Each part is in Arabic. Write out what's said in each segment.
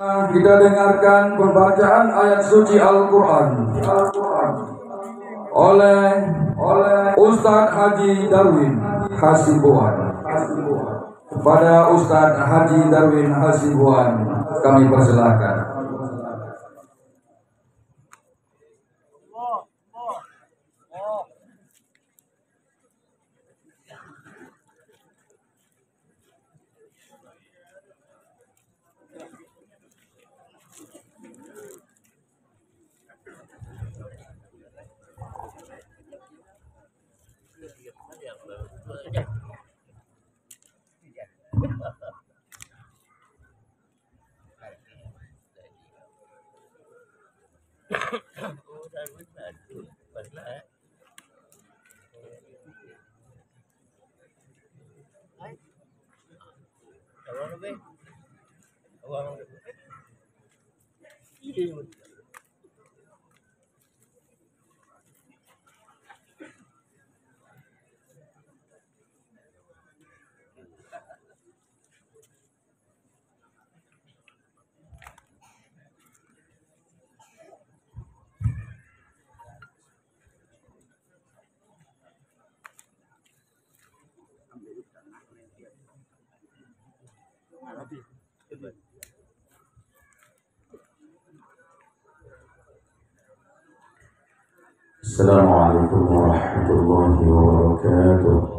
Kita dengarkan pembacaan ayat suci Al-Quran oleh Ustadz Haji Darwin Hasibuan. Kepada Ustadz Haji Darwin Hasibuan kami persilahkan. Assalamualaikum warahmatullahi wabarakatuh.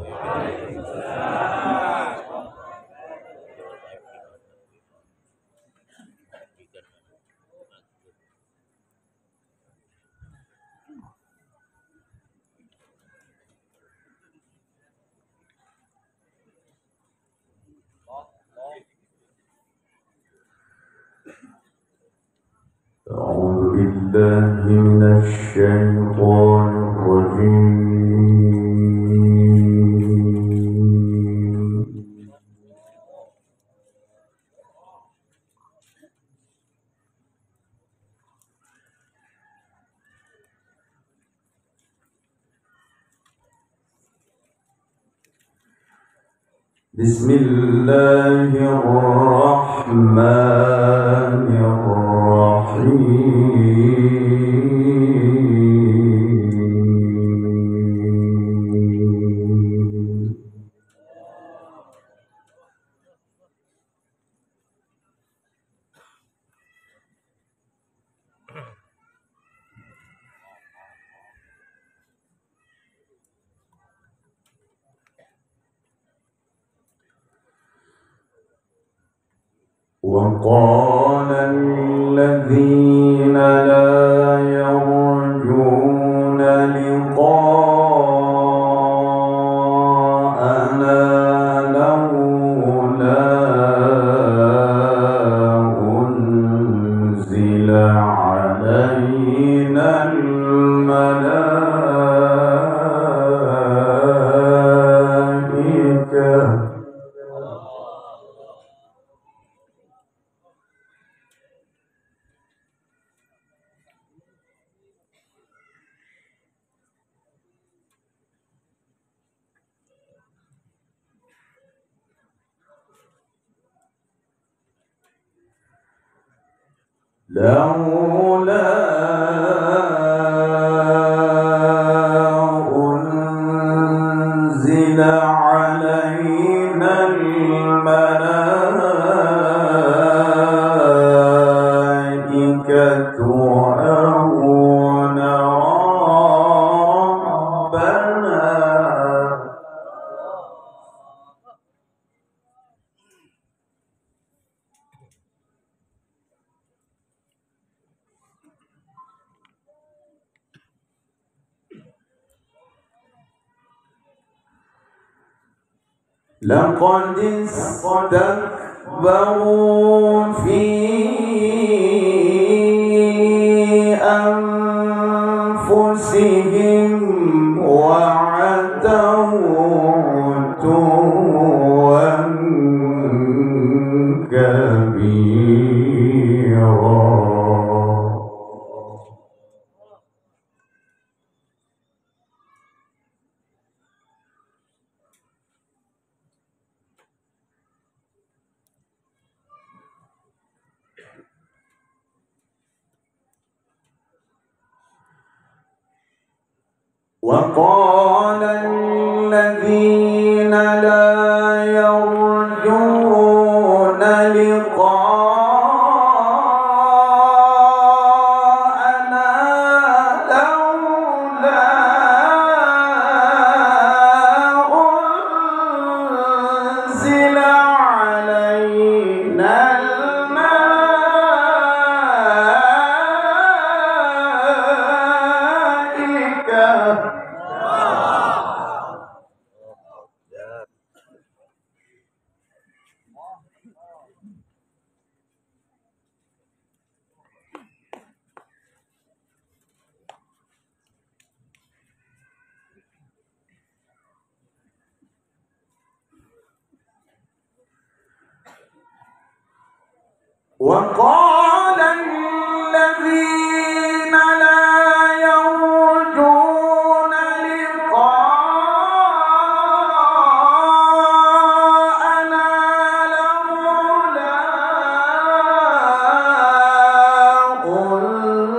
أعوذ بالله من الشيطان الرجيم. بسم الله الرحمن الرحيم. وقال الذين لا يرجون لقاءنا لولا أنزل علينا الملائكة. لولا أنزل علينا الملائكة أو نرى ربنا. لقد استكبروا في أنفسهم وعتوا عتوا كبيرا. وقال الذين لا يرجون لقاءنا لولا أنزل علينا الملائكة وقال الذين لا يرجون لقاءنا لولا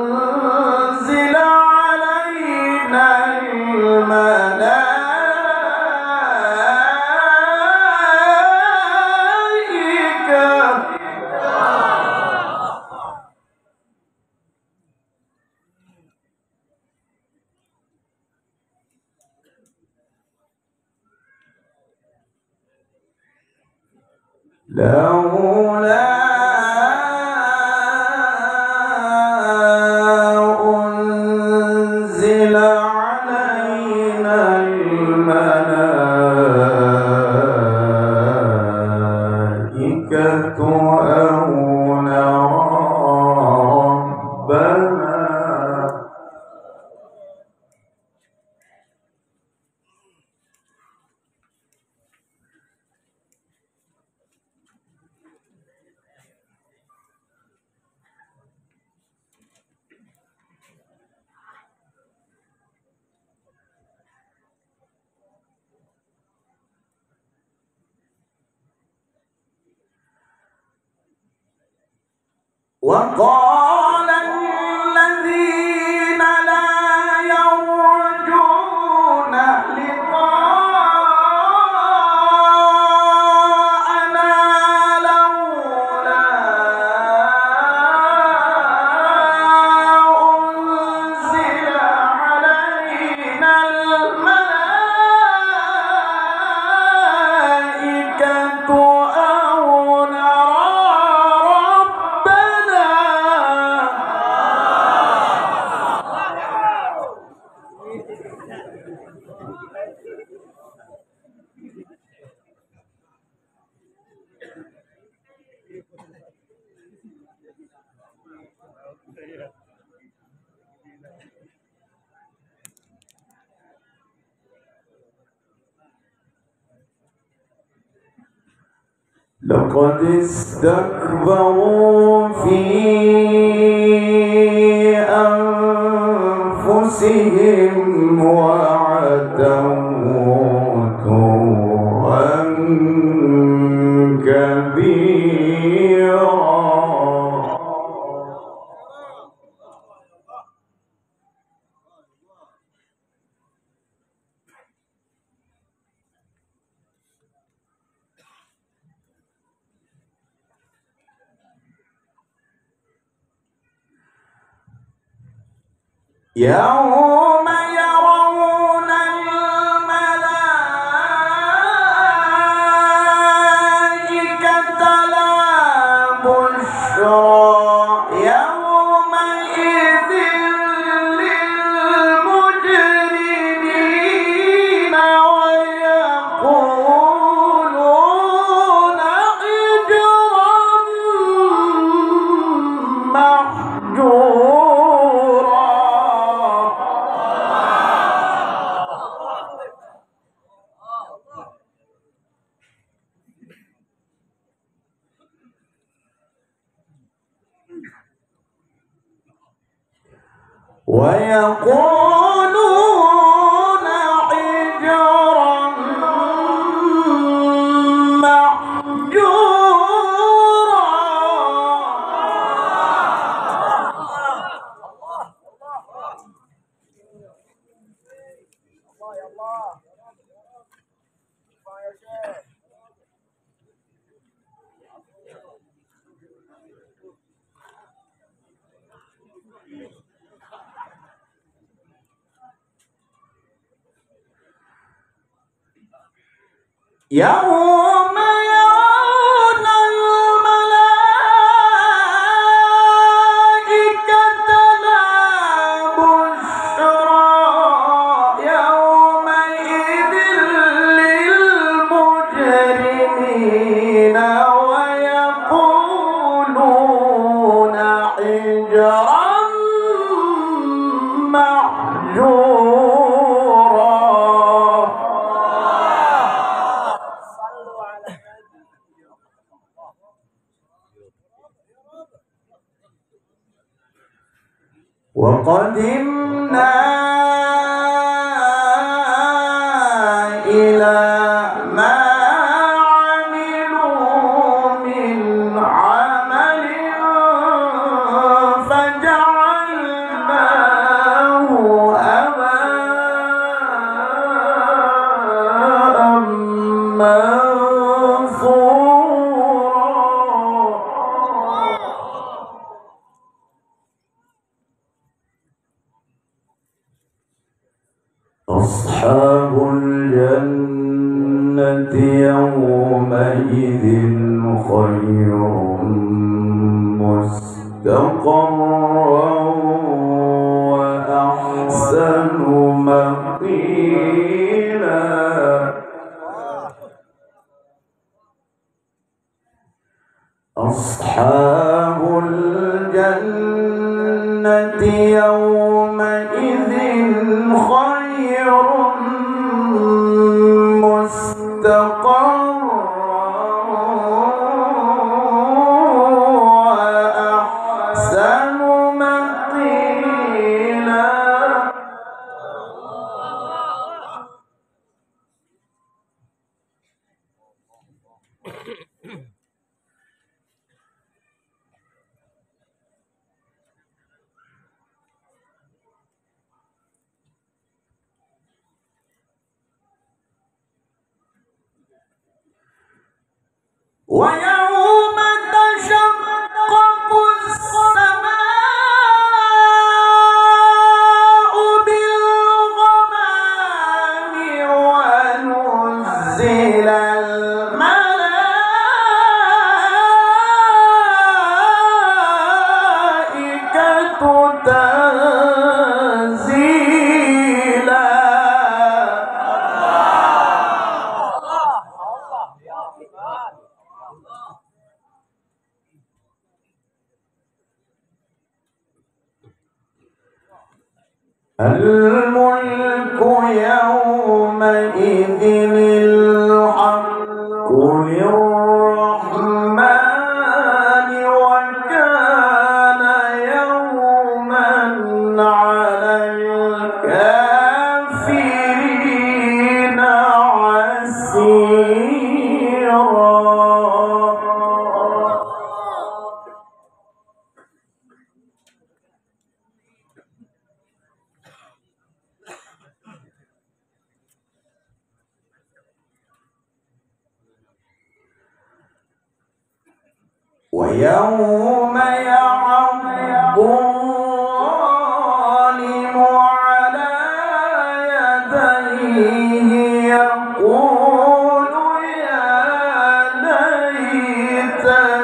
أنزل علينا الملائكة لولا أنزل علينا الملائكة أو نرى ربنا وقال الذين لا يرجون لقاءنا لولا أنزل علينا الملائكة أو نرى ربنا لقد استكبروا في أنفسهم وعتوا عتوا كبيرا يوم يرون الملائكة لا بشرى يومئذ للمجرمين ويقولون حجرا محجورا ويقولون حجرا محجورا يوم يرون الملائكة لا بشرى يومئذ للمجرمين ويقولون حجرا محجورا. وقدمنا إلى ما عملوا من عمل فجعلناه هباء منثورا. أصحاب الجنة يومئذ خير مستقرا وأحسن مقيلا. أصحاب الجنة يومئذ خير مستقرا وأحسن مقيلا. ويوم تشقق السماء بالغمام ونزل الملائكة تنزيلا. الملك يومئذ الحق للرحمن وكان يوما على الكافرين عسيرا. ويوم يعض الظالم على يديه يقول يا ليتني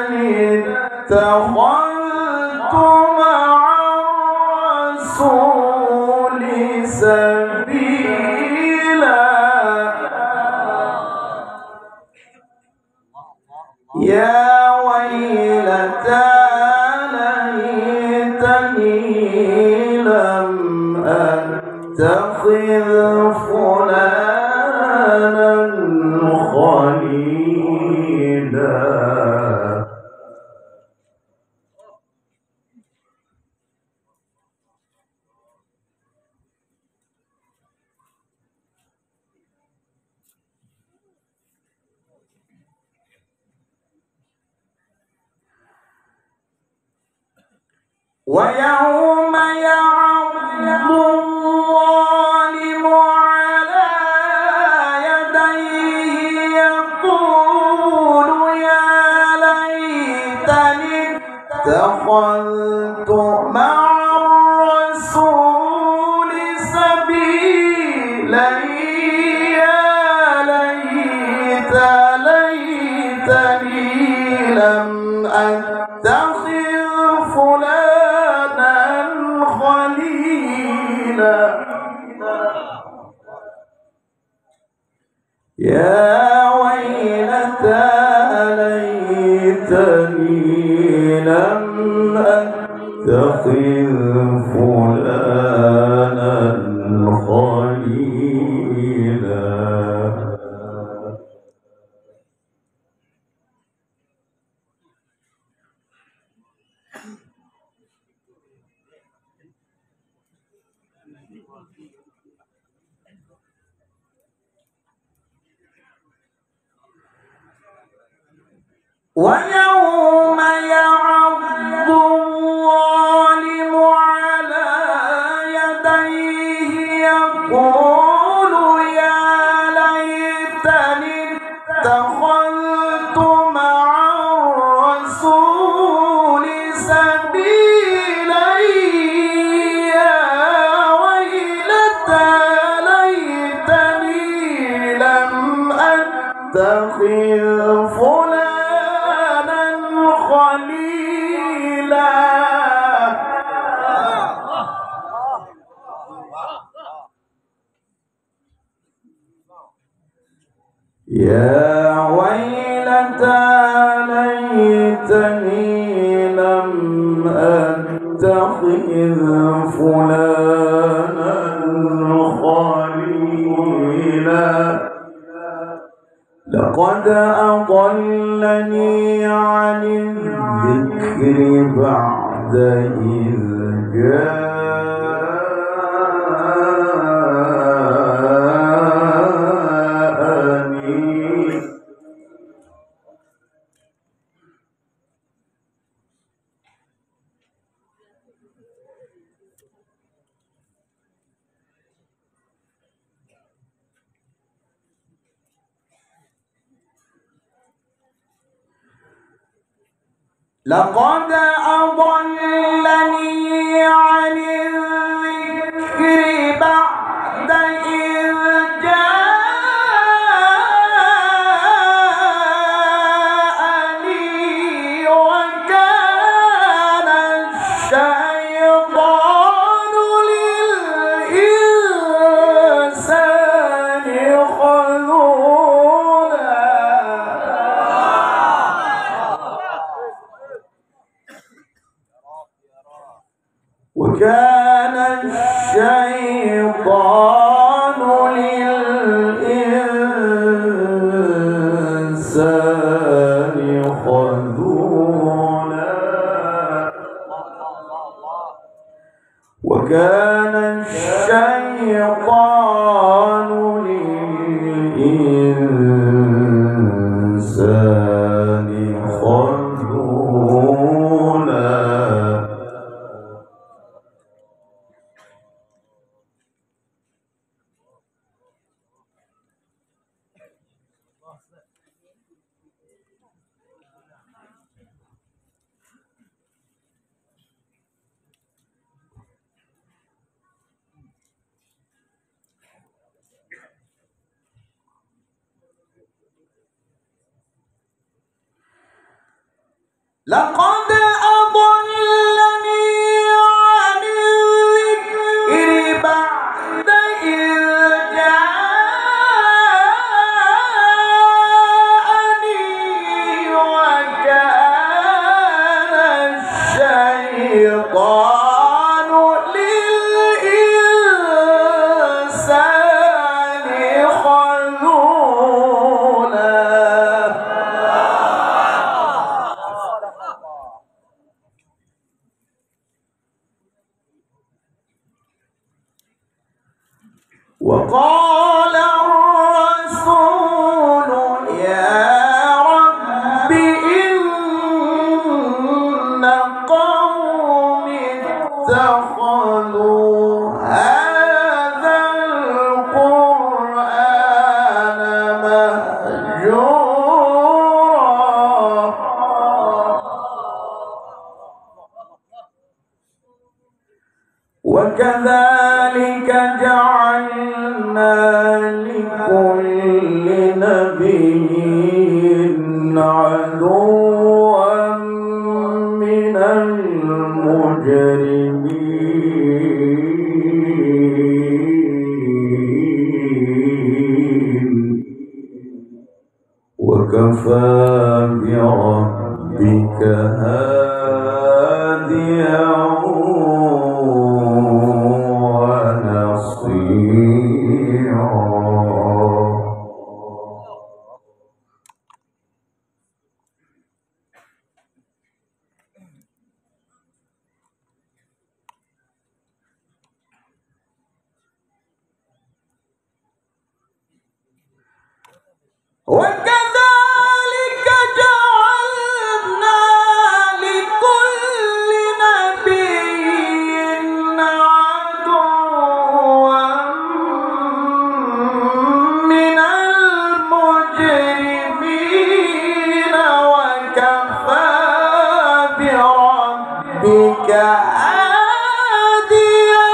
اتخذت مع الرسول سبيلا. يا ويلتى ليتني لم أتخذ فلانا خليلا. ويوم يعض الظالم على يديه يقول يا ليتني اتخذت مع الرسول سبيلا. يا ليتني فلانا خليلا. ويوم يعض الظالم على يديه يقول يا ليتني اتخذت مع الرسول سبيلا يا ويلتى ليتني لم أتخذ فلانا خليلا. يا ويلتى ليتني لم أتخذ فلانا خليلا. لقد أضلني عن الذكر بعد إذ جاءني. لقد أضلني عن الذكر بعد إذ جاءني وكان الشيطان للإنسان خذولا. وكان الشيطان للإنسان خذولا. وكان الشيطان للإنسان خذولا. لقد أضلني عن الذكر بعد إذ جاءني وكان الشيطان للإنسان خذولا. وقال الرسول يا رب إن قومي اتخذوا هذا القرآن مهجورا. وكذلك جعلنا لكل نبي عدوا من المجرمين. وكفى بربك هاديا وكذلك جعلنا لكل نبي عدوا من المجرمين وكفى بربك هاديا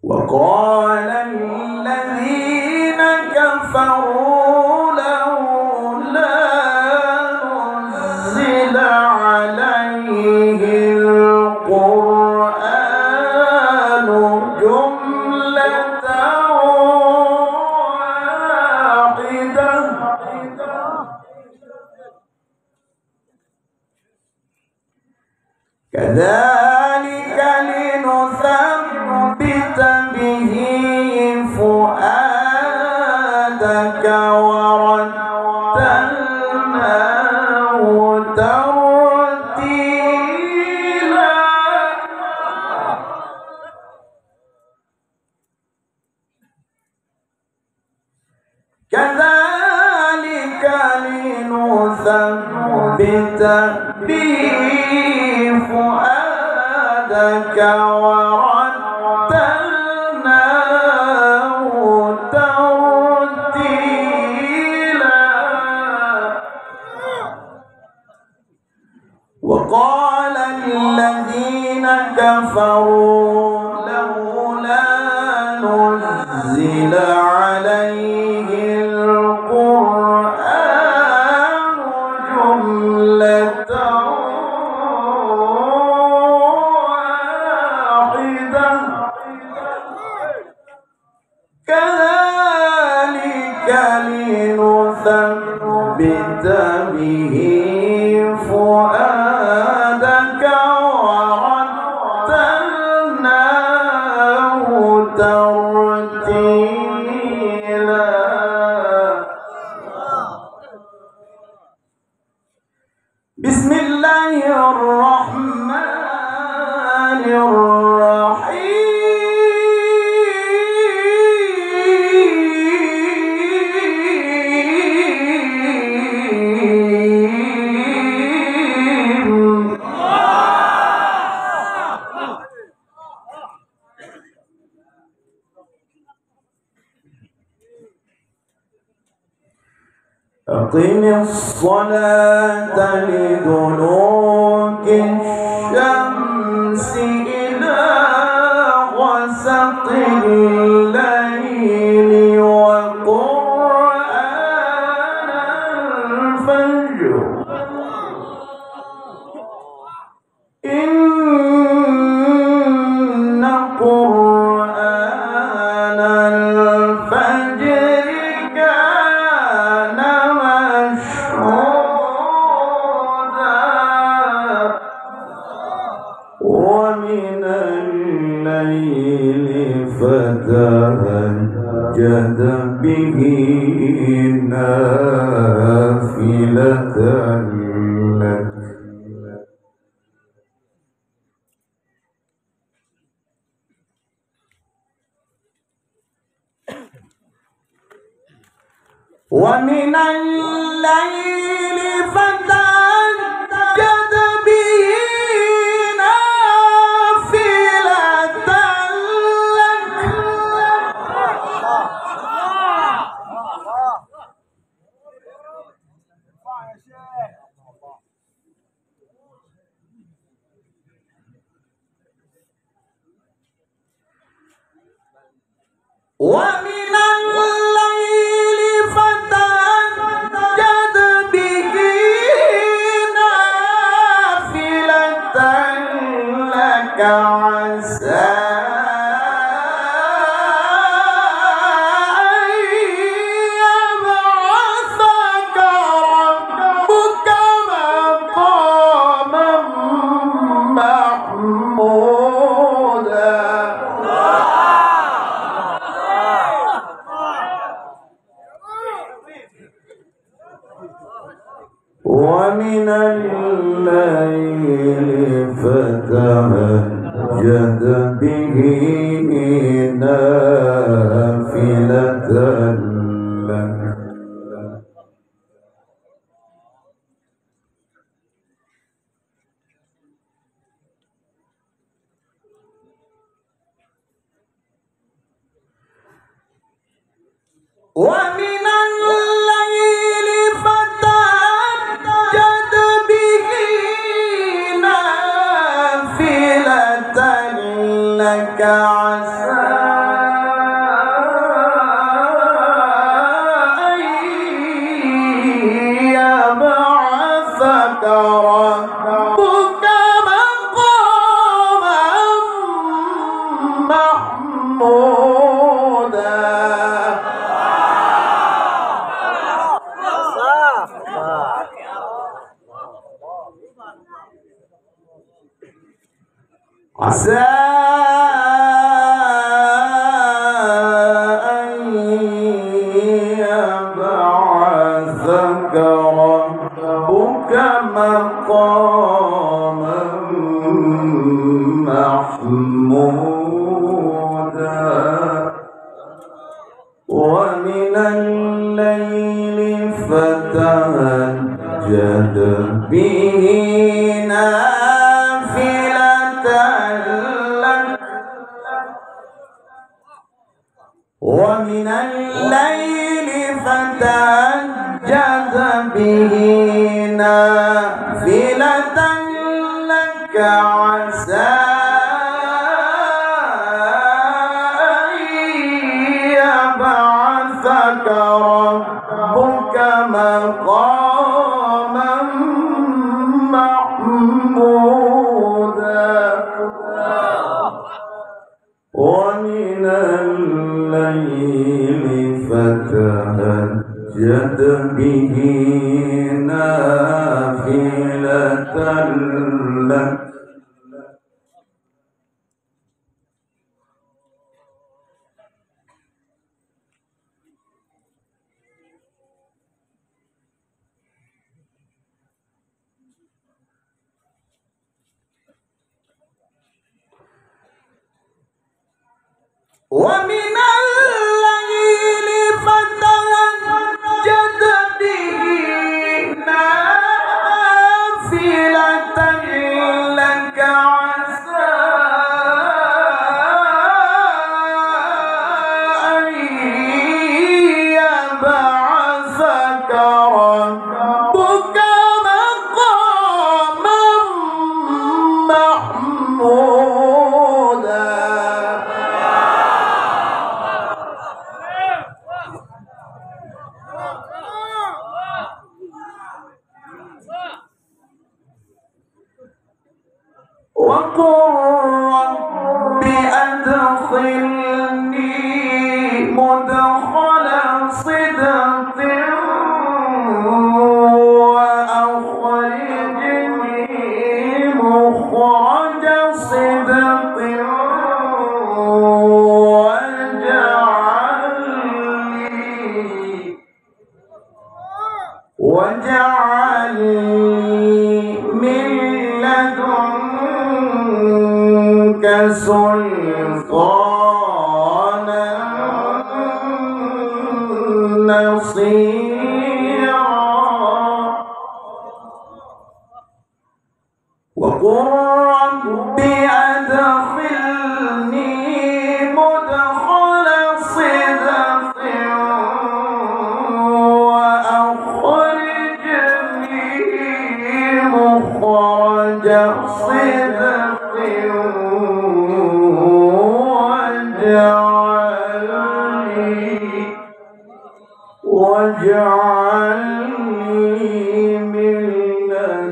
وقال الذين كفروا لولا نزل عليه القرآن جملة واحدة كذلك لنثبت به فؤادك ورتلناه ترتيلا كذلك لنثبت به فؤادك ورتلناه ترتيلا وقال الذين كفروا لولا نزل عليه القرآن جملة كذلك لنثبت به فؤادك ورتلناه ترتيلا بسم الله الرحمن الرحيم أقم الصلاة لدلوك الشمس إلى غسق الليل وقرآن الفجر إن قرآن الفجر كان مشهودا ومن الليل فتهجد به نافلة لك ومن الليل فتهجد به نافلة لك ومن الليل فتهجد به نافلة لك عسى أن يبعثك ربك مقاما محمودا فتهجد به نافلة لك ومن الليل فتهجد به نافلة لك عسى أن يبعثك ربك مقاما محمودا. عسى أن يبعثك ربك مقاما محمودا. ومن الليل فتهجد به نافلة لك ومن الليل فتهجد به نافلة لك عسى أن يبعثك ربك مقاما محمودا. ومن الليل فتهجد به نافلة لك ومن الليل فتهجد به نافلة لك عسى أن يبعثك ربك مقاما محمودا. وقل رب أدخلني مدخل صدق وأخرجني مخرج صدق واجعل لي من لدنك سلطانا نصيرا. وقل رب أدخلني مدخل صدق وأخرجني مخرج صدق واجعل لي من لدنك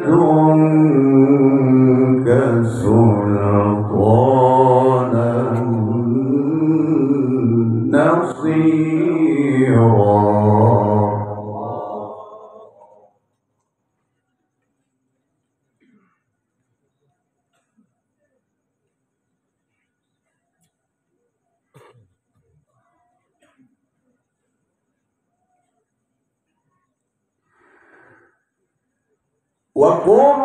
سلطانا نصيرا. وقل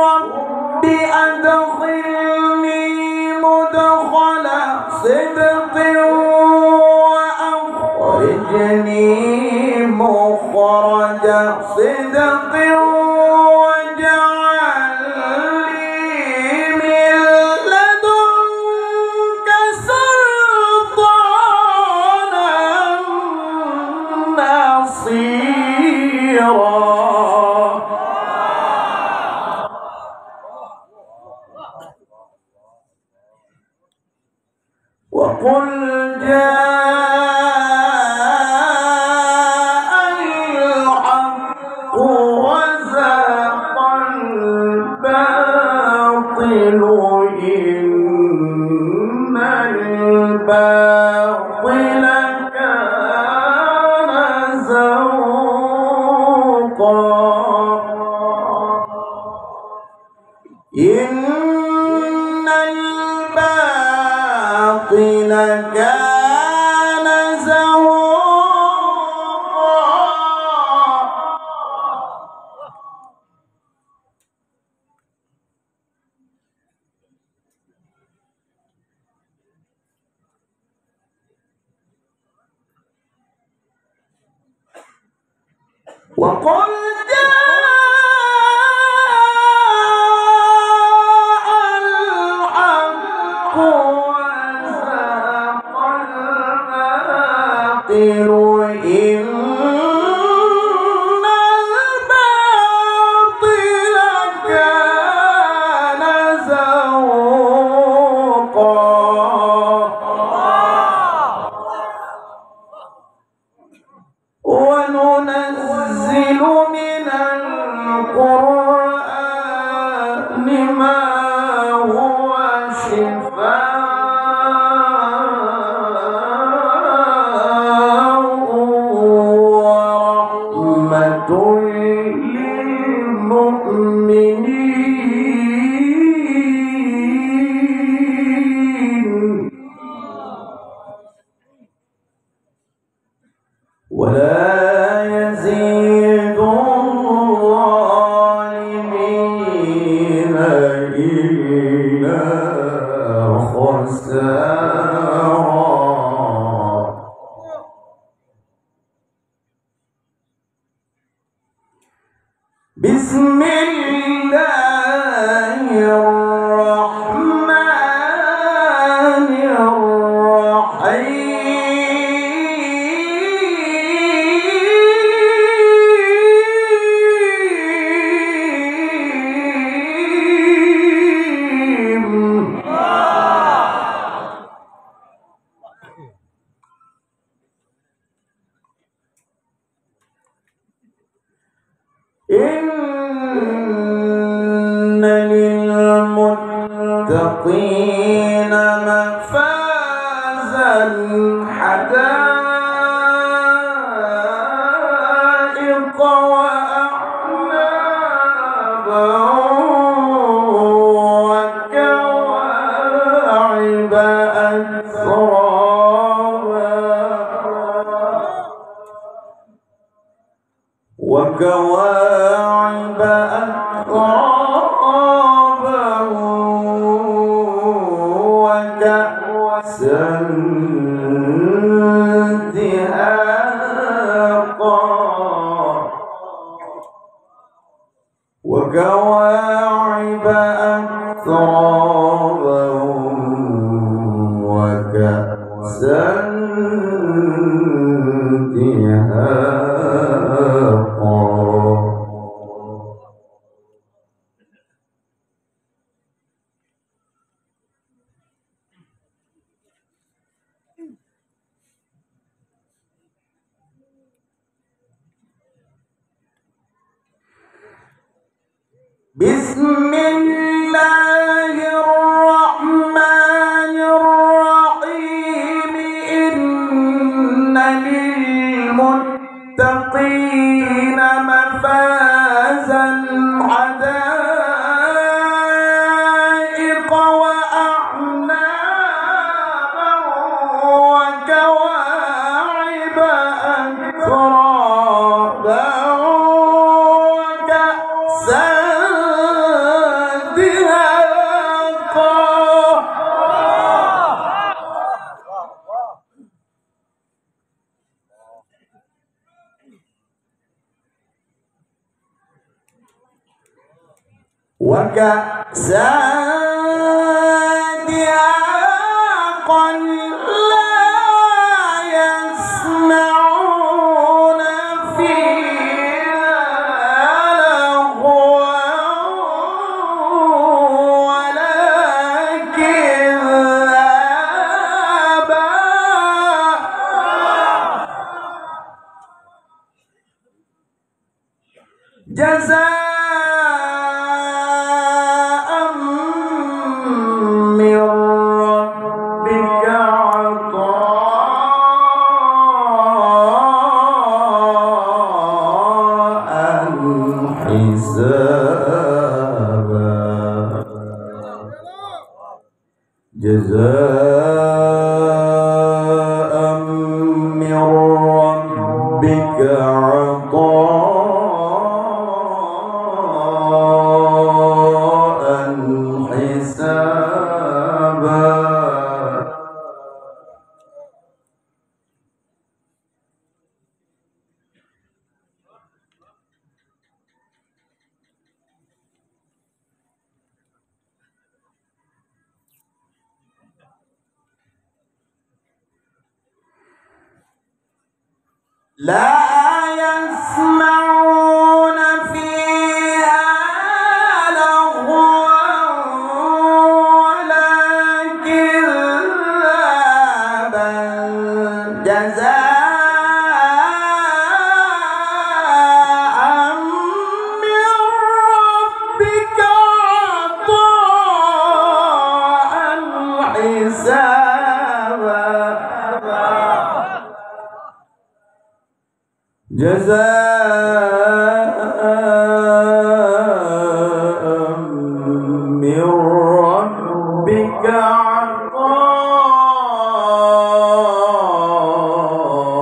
رب أدخلني صدق وأخرجني مخرج صدق واجعل لي من لدنك سلطانا نصيرا. وقل جاء الحق وزهق الباطل إن الباطل كان زهوقا. إن الباطل كان زهوقا. وقل إن الباطل كان زهوقا. وننزل من القرآن ما هو شفاء للمؤمنين ولا يزيد الظالمين إلا خسارا. بسم الله الرحمن الرحيم. إن للمتقين مفازا حدائق وأعنابا وكواعب أترابا وكواعب أترابا وكأسا دهاقا وكواعب أترابا وكأسا دهاقا. بسم الله الرحمن الرحيم. إن للمتقين مفازا حدائق وأعنابا وكواعب أترابا وكأسا وكأسا دهاقا لا يسمعون فيها لغوا ولا كذابا جزاء من ربك عطاء حسابا جزاء من ربك عطاء حسابا لا يسمعون فيها لغوا ولا كذابا جزاء من ربك عطاء حسابا جزاء من ربك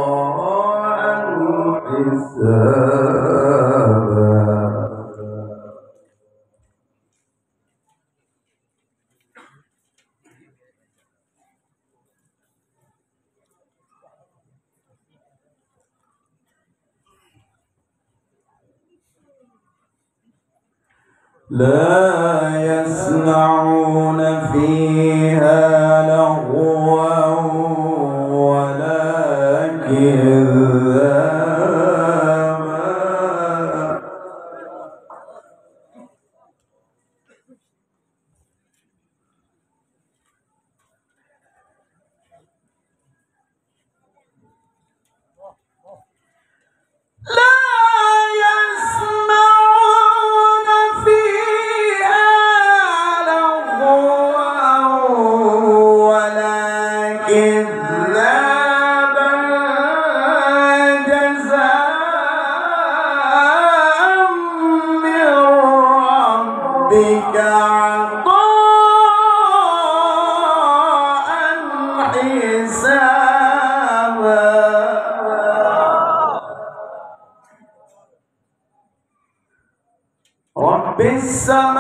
عطاء حسابا لا يسمعون فيها لغوا ولا كذابا لا يسمعون فيها لغوا ولا كذابا جزاء من ربك عطاء حسابا رب السماوات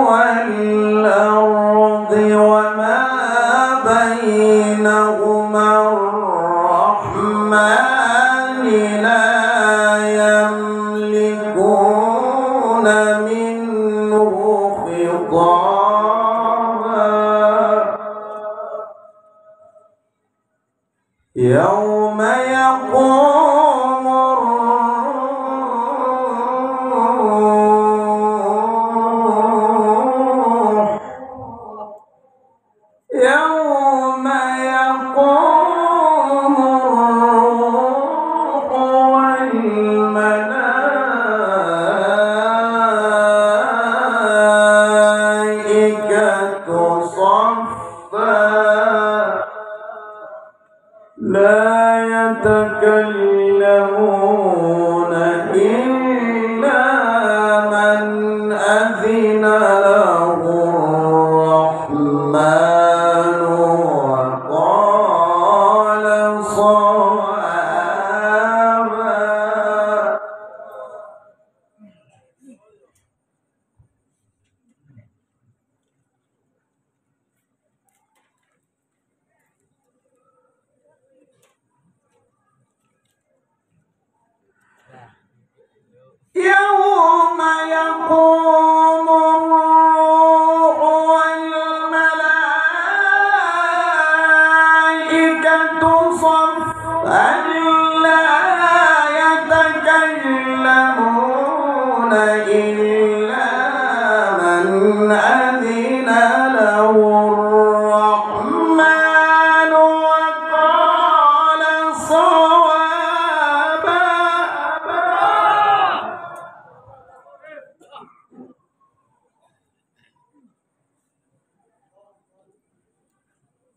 والأرض وما بينهما الرحمن لا يملكون منه خطابا يوم يقوم يوم يقوم الروح والملائكة صفا لا يتكلمون إلا من أذن له الرحمن وقال صوابا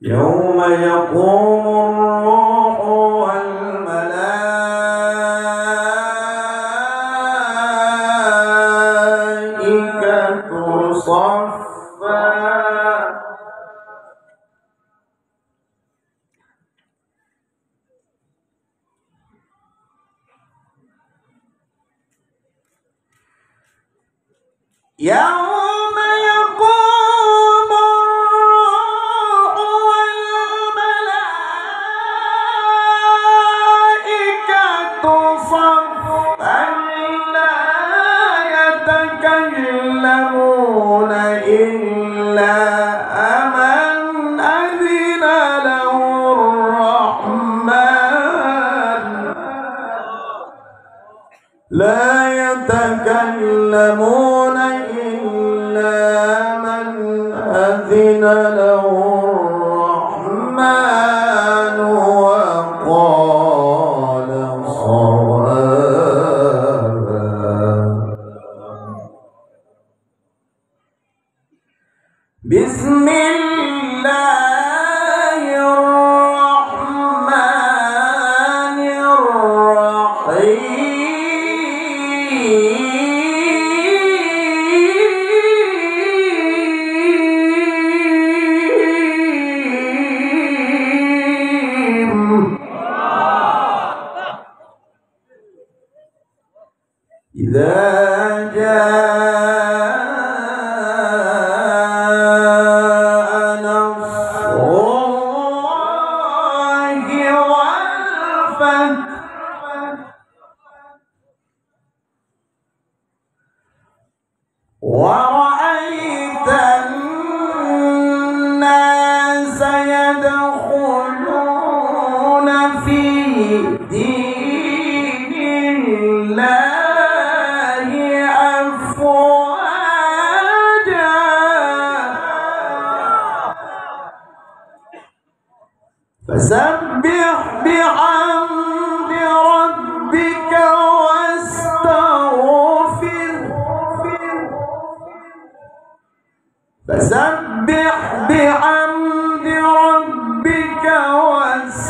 يوم يقوم الروح والملائكة صفا يوم يقوم الروح والملائكة صفا لا يتكلمون إلا من أذن له الرحمن لا يتكلمون إلا من أذن له الرحمن وقال صوابا. بسم الله الرحمن الرحيم. إذا جاء نصر الله والفتح ورأيت الناس يدخلون في دين الله أفواجا فسبح بحمد ربك فسبح بحمد ربك واستغفره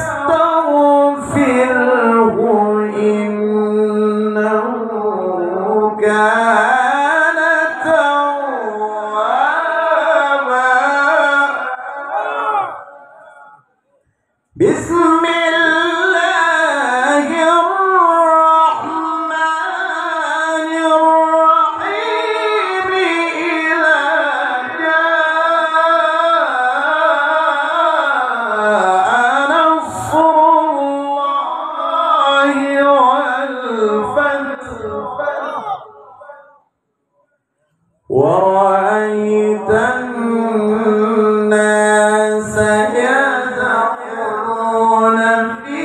إنه كان توابا. بسم الله الرحمن الرحيم. إذا جاء نصر الله والفتح ورأيت الناس يدخلون في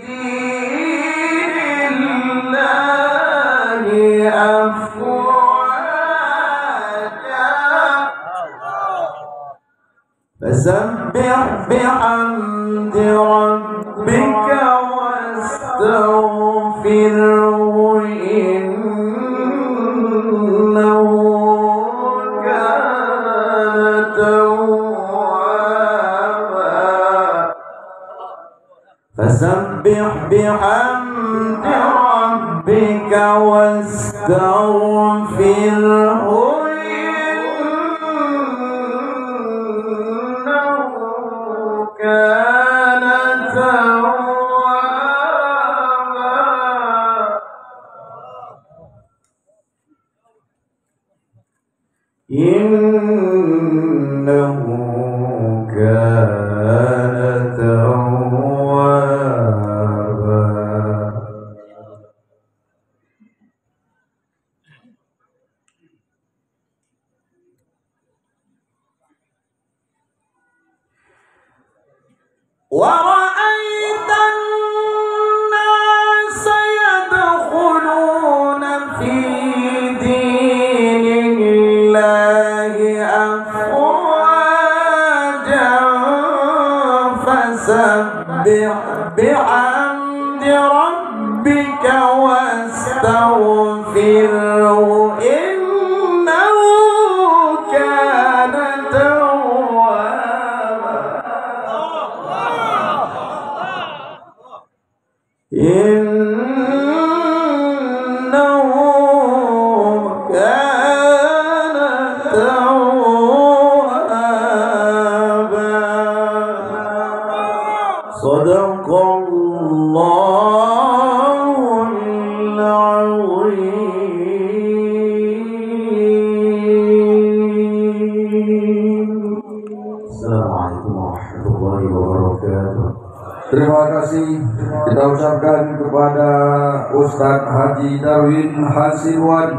دين الله أفواجا فسبح بحمد ربك واستغفره إنه كان توابا. فسبح بحمد ربك واستغفره إنه كان توابا. إنه كان توابا. ورأيت الناس يدخلون في دين الله أفواجا فسبح بحمد ربك واستغفره إنه كان توابا. الله العظيم. السلام عليكم ورحمة الله وبركاته. Terima kasih kita ucapkan kepada Ustadz Haji Darwin Hasibuan